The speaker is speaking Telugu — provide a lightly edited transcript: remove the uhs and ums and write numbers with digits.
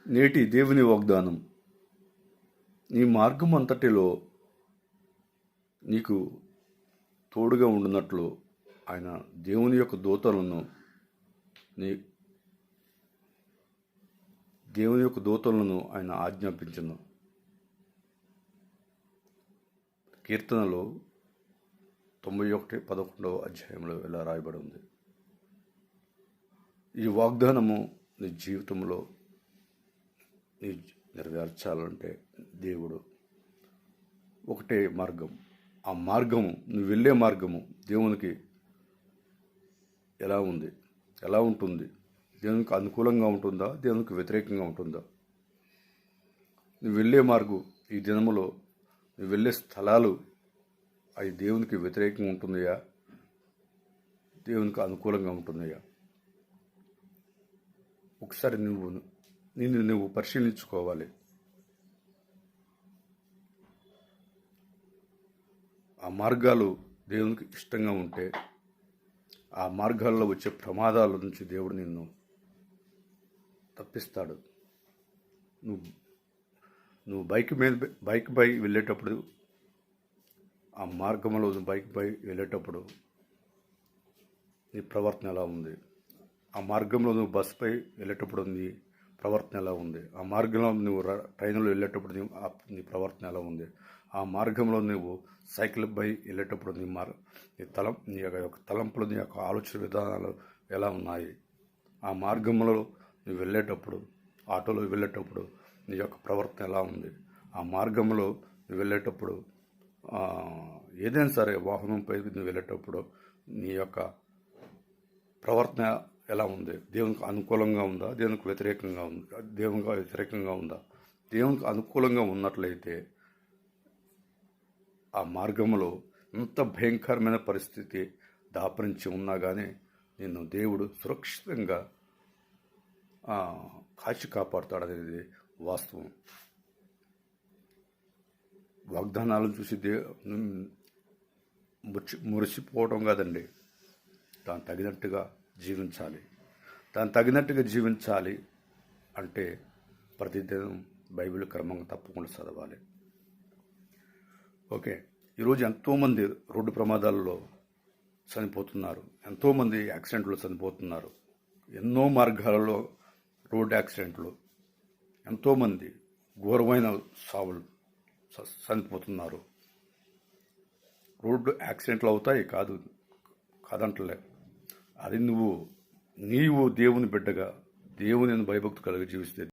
నేటి దేవుని వాగ్దానం. నీ మార్గం అంతటిలో నీకు తోడుగా ఉండునట్లు ఆయన దేవుని యొక్క దూతలను ఆయన ఆజ్ఞాపించను. కీర్తనలో 91:11 అధ్యాయంలో ఇలా రాయబడి ఉంది. ఈ వాగ్దానము నీ జీవితంలో నెరవేర్చాలంటే దేవుడు ఒకటే మార్గం. ఆ మార్గము, నువ్వు వెళ్ళే మార్గము దేవునికి ఎలా ఉంటుంది? దేవునికి అనుకూలంగా ఉంటుందా? దేవునికి వ్యతిరేకంగా ఉంటుందా? నువ్వు వెళ్ళే మార్గం, ఈ దినములో నువ్వు వెళ్ళే స్థలాలు అవి దేవునికి వ్యతిరేకంగా ఉంటున్నాయా? దేవునికి అనుకూలంగా ఉంటున్నాయా? ఒకసారి నువ్వు పరిశీలించుకోవాలి. ఆ మార్గాలు దేవునికి ఇష్టంగా ఉంటే ఆ మార్గాల్లో వచ్చే ప్రమాదాల నుంచి దేవుడు నిన్ను తప్పిస్తాడు. నువ్వు బైక్ పై వెళ్ళేటప్పుడు, ఆ మార్గంలో బైక్ పై వెళ్ళేటప్పుడు నీ ప్రవర్తన ఎలా ఉంది? ఆ మార్గంలో నువ్వు బస్సుపై వెళ్ళేటప్పుడు నీ ప్రవర్తన ఎలా ఉంది? ఆ మార్గంలో నువ్వు ట్రైన్లో వెళ్ళేటప్పుడు నీ ప్రవర్తన ఎలా ఉంది? ఆ మార్గంలో నువ్వు సైకిల్ పై వెళ్ళేటప్పుడు నీ యొక్క తలంపులు, నీ యొక్క ఆలోచన విధానాలు ఎలా ఉన్నాయి? ఆ మార్గంలో నువ్వు వెళ్ళేటప్పుడు, ఆటోలో వెళ్ళేటప్పుడు నీ యొక్క ప్రవర్తన ఎలా ఉంది? ఆ మార్గంలో నువ్వు వెళ్ళేటప్పుడు ఏదైనా సరే వాహనంపై నువ్వు వెళ్ళేటప్పుడు నీ యొక్క ప్రవర్తన ఎలా ఉంది? దేవునికి అనుకూలంగా ఉందా? దేవునికి వ్యతిరేకంగా ఉందా? దేవునికి అనుకూలంగా ఉన్నట్లయితే ఆ మార్గంలో ఎంత భయంకరమైన పరిస్థితి దాపరించి ఉన్నా కానీ నిన్ను దేవుడు సురక్షితంగా కాచి కాపాడుతాడనేది వాస్తవం. వాగ్దానాలను చూసి మురిసిపోవడం కాదండి, దానికి తగినట్టుగా జీవించాలి అంటే ప్రతిదినం బైబిల్ క్రమంగా తప్పకుండా చదవాలి. ఓకే, ఈరోజు ఎంతోమంది రోడ్డు ప్రమాదాల్లో చనిపోతున్నారు, ఎంతోమంది యాక్సిడెంట్లో చనిపోతున్నారు, ఎన్నో మార్గాలలో రోడ్డు యాక్సిడెంట్లు, ఎంతోమంది ఘోరమైన సావులు చనిపోతున్నారు. రోడ్డు యాక్సిడెంట్లు అవుతాయి, కాదంటలే. అది నీవు దేవుని బిడ్డగా, దేవుని భయభక్తి కలిగి జీవిస్తే